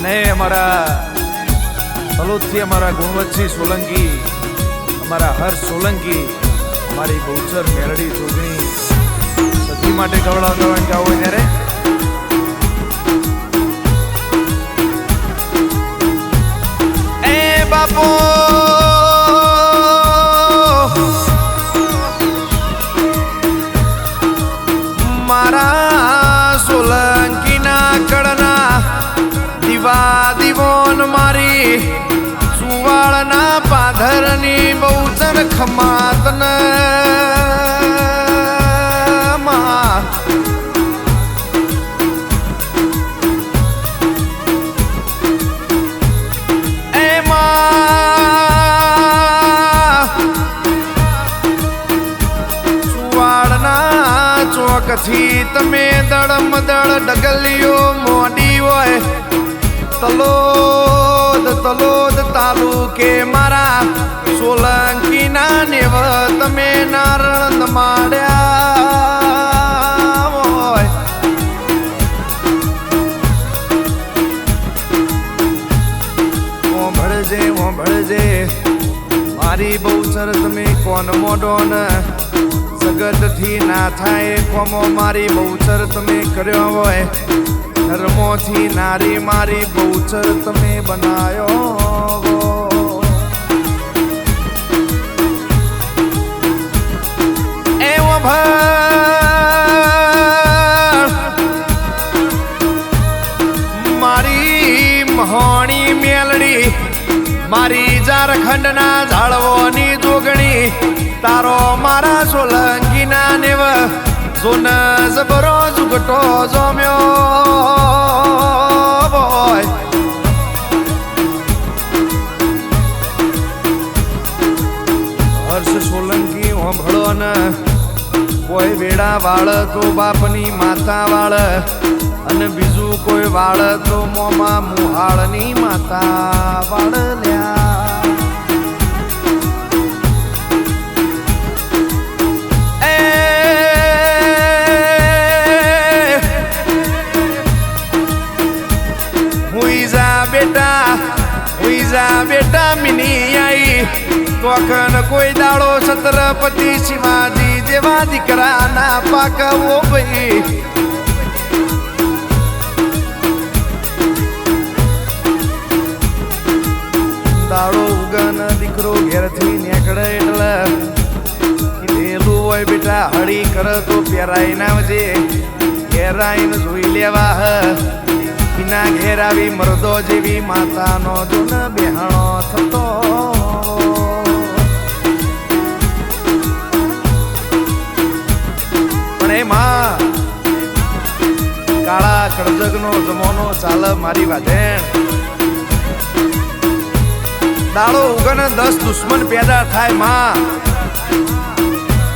અને અમારા તલોદથી અમારા ગુણવંતસિંહ સોલંકી, અમારા હર્ષ સોલંકી, અમારી બહુચર મેલડી જોગણી સતી માટે ગવડાવતા હોય કે આવો ત્યારે એ બાપો મારા સોલંકીના કડના દીવા દીવોન મારી સુવાળના પાધરની બહુચર ખમાતન ચોકથી તમે દળમ દળ ડગલીઓ મોડી હોય તલોદ તલોદ તાલુકે મારા સોલંકીના નેવ તમે નારણ માડ્યા હોય ઓંભળજે ઓંભળજે મારી બહુચર તમે કોન મોડોન જગતથી ના થાય કોમો મારી બહુચર તમે કર્યો હોય ધર્મોથી નારી મારી બહુચર તમે બનાયો એવો ભળ મારી મહોણી મેલડી મારી ઝારખંડના ઝાડવોની જોગણી તારો મારા સોલંકીના નેવ જોન જબરો જુગટો જોમ્યો બોય હર્ષ સોલંકી હોંભળો ને કોઈ વેડા વાળ તો બાપની માતા વાળ અને બીજું કોઈ વાળ તો મોમાં મુહાળની માતા વાળ લ્યા બેટા મિની આઈ તોકન કોઈ દાડો છત્રપતિ શિવાજી જેવા દીકરા ના પાકવો ભાઈ દાડો ઉગન દીકરો ઘેરથી નીકળે એટલે કીધેલું હોય બેટા હળી કર તો પહેરાઈ નાવજે ઘેરાઈને જોઈ લેવા ના ઘેર આવી મરદો જેવી માતાનો જૂન બેહણો થતો પણ એમાં કાળા કળજગનો જમોનો ચાલ મારી વાધેણ દાડો ઉગન 10 દુશ્મન પેદા થાય માં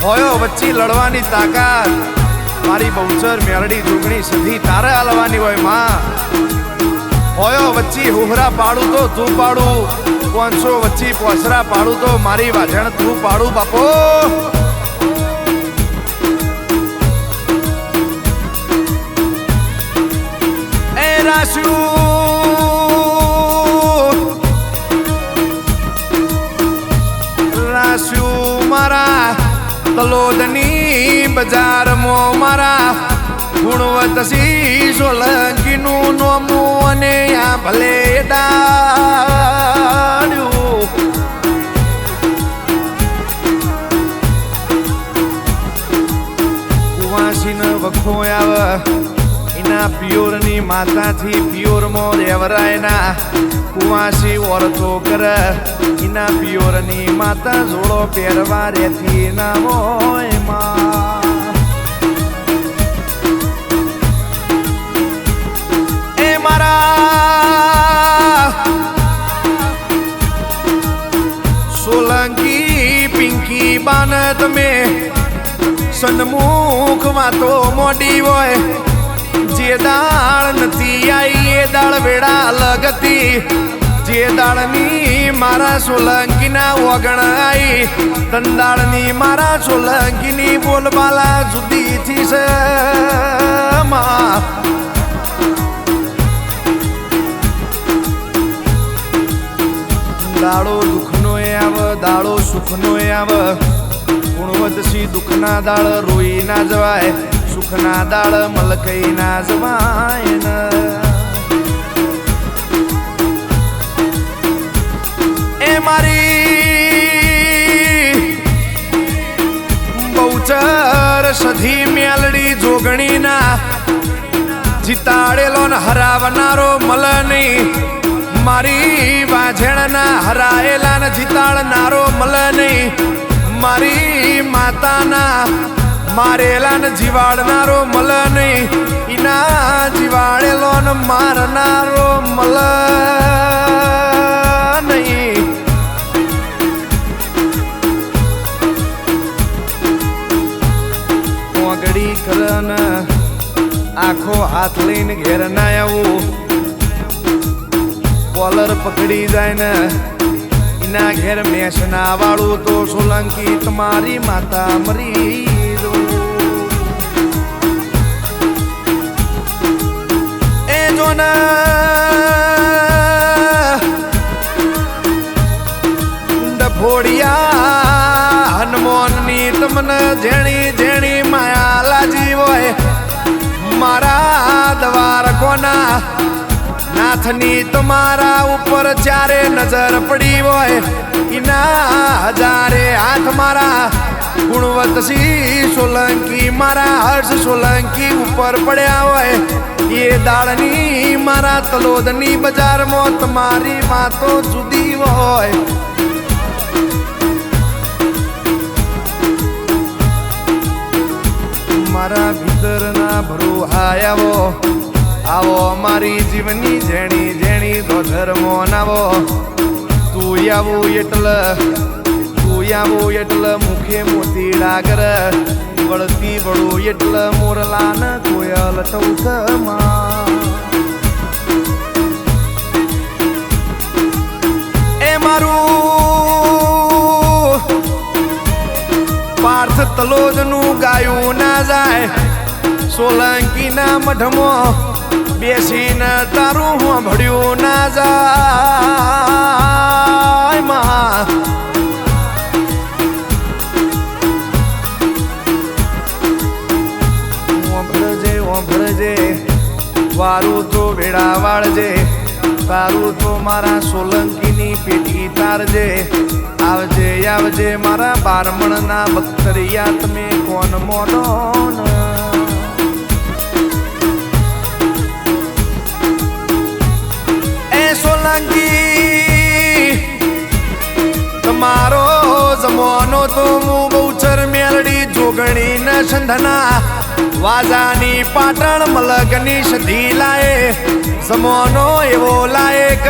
હોયો વચ્ચે લડવાની તાકાત મારી બહુચર મેરડી જોગણી સધી તારે હાલવાની હોય માં હોયો વચ્ચે હુહરા પાડું તો તું પાડું 500 વચ્ચે પોસરા પાડું તો મારી વાજણ તું પાડું બાપો એ રાસ્યું મારા તલોદની બજારમાં મારા ગુણવંતસિંહ સોલંકીનું નોમું અને આ ભલે ડાળ્યું કુવાસીને વખો આવે એના પિયોરની માતાથી પિયોરમાં રેવરાયના કુવાસી ઓરતો કરે એના પિયોરની માતા જોડો પહેરવા રેથી ના હોય માં એ મારા સોલંકી પિંકી બાન તમે સન્મુખ વાતો મોડી હોય જે દાળ નથી આઈ એ દાળ વેડા લગતી જે દાળની મારા સોલંકીના વગણ આઈ તંદાળની મારા સોલંકીની બોલબાલા જુદીથી છે સુખનો આવ ગુણવતસી દુઃખના દાળ રોઈ ના જવાય સુખના દાળ મલકઈ ના જવાય ન એ મારી બહુચર સધી મેલડી જોગણી ના જીતાડેલો ને હરાવનારો મલ નહીં મારી વાઝેણના હરાયેલા ને જીતાડનારો મલ નહીં મારી માતાના મારેલા ને જીવાડનારો મલ નહીં ઈના જીવાડેલો ને મારનારો મલ નહીં મોગડી કરન આખો હાથ લઈને ઘેર ના આવું કોલર પકડી જાય ને ઇના ઘેર મેસ ના વાળું તો સોલંકી તમારી માતા મરી એ જો ડફોડિયા હનુમાનની તમને જેણી જેણી માયા લાજી હોય મારા દ્વાર કોના નાથની તમારા ઉપર ચારે નજર પડી હોય ઇના હજારે હાથ મારા ગુણવતસી સોલંકી મારા હર્ષ સોલંકી ઉપર પડ્યા હોય એ દાળની મારા તલોદની બજારમાં તમારી વાતો જુદી હોય મારા ભીતરના ભરો આવો આવો મારી જીવની જેણી જેણી તો ધર્મો નાવો તું આવો એટલે મુખે મોતી ડાગર વળતી વળો એટલે મોરલા ન કોયલ ટૌકમાં એ મારું પાર્થ તલોદનું ગાયું ના જાય સોલંકીના મઢમાં બેસીને તારું સાંભળ્યું ના જાય માં ઓંભળજે વારું તો વેળા વાળજે તારું તો મારા સોલંકીની પેટી તારજે આવજે આવજે મારા બારમણના બખ્તરિયા તમે કોણ મોનો એ સોલંકી તમારો જમવાનો તો હું બહુચર મેલડી જોગણી ન સંધના વાજાની પાટણ મલકની સધી લાયે સમોનો એવો લાયક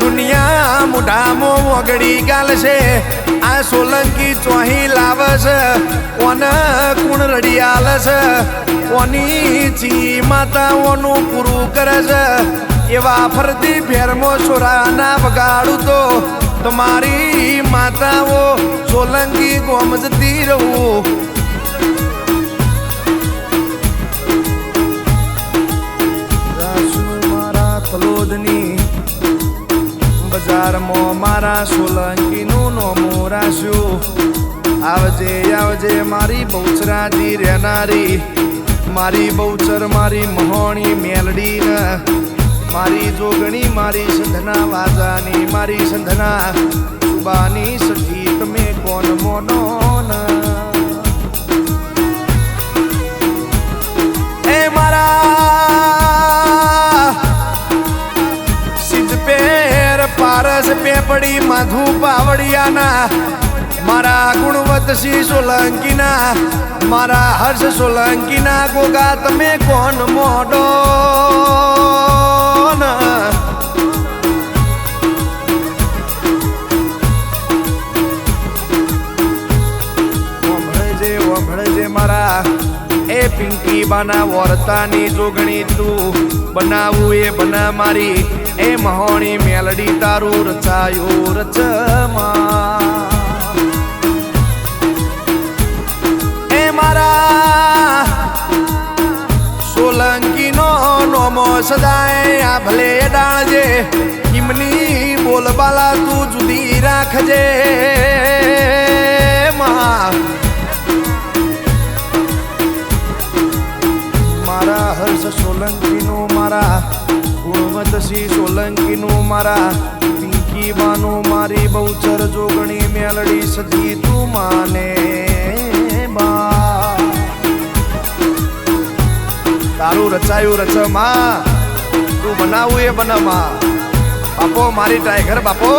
દુનિયા મુઢામાં વગડી ગાલશે આ સોલંકી ચોહી લાવશે કોન કુણ રડિયાલશે કોની ચી માતાઓનું પૂરું કરે છે એવા ફરતી ફેરમો સોરાના વગાડું તો તમારી માતાઓ સોલંકી ગોમજતી રહું તલોદની બજારમાં મારા સોલંકીનું નોમું રાખ્યું આવજે આવજે મારી બહુચરાજી રહેનારી મારી બહુચર મારી મહોણી મેલડી મારી જોગણી મારી સંધના વાજાની મારી સંધના સુબાની સખી તમે કોણ મોનો એ મારા પેર પારસ પેપડી માધુ પાવડિયાના મારા ગુણવતસી સોલંકીના મારા હર્ષ સોલંકીના ગોગા તમે કોણ મોડો ઓંભળજે મારા એ પિંકી બાના વર્તાની જોગણી તું બનાવું એ બના મારી એ મહોણી મેલડી તારું રચાયું રચમાં એ મારા સોલંકીનો નોમો સદાય આ ભલે ડાળજે ઇમની બોલબાલા તું જુદી રાખજે માં મારા હર્ષ સોલંકીનું મારા ગુણવંતસિંહ સોલંકીનું મારા પિંકી બાનું મારી બહુચર જોગણી મેલડી સજી તું માને બા તારું રચાયું રચ માં તું બનાવું એ બન માં બાપો મારી ટાઈગર બાપો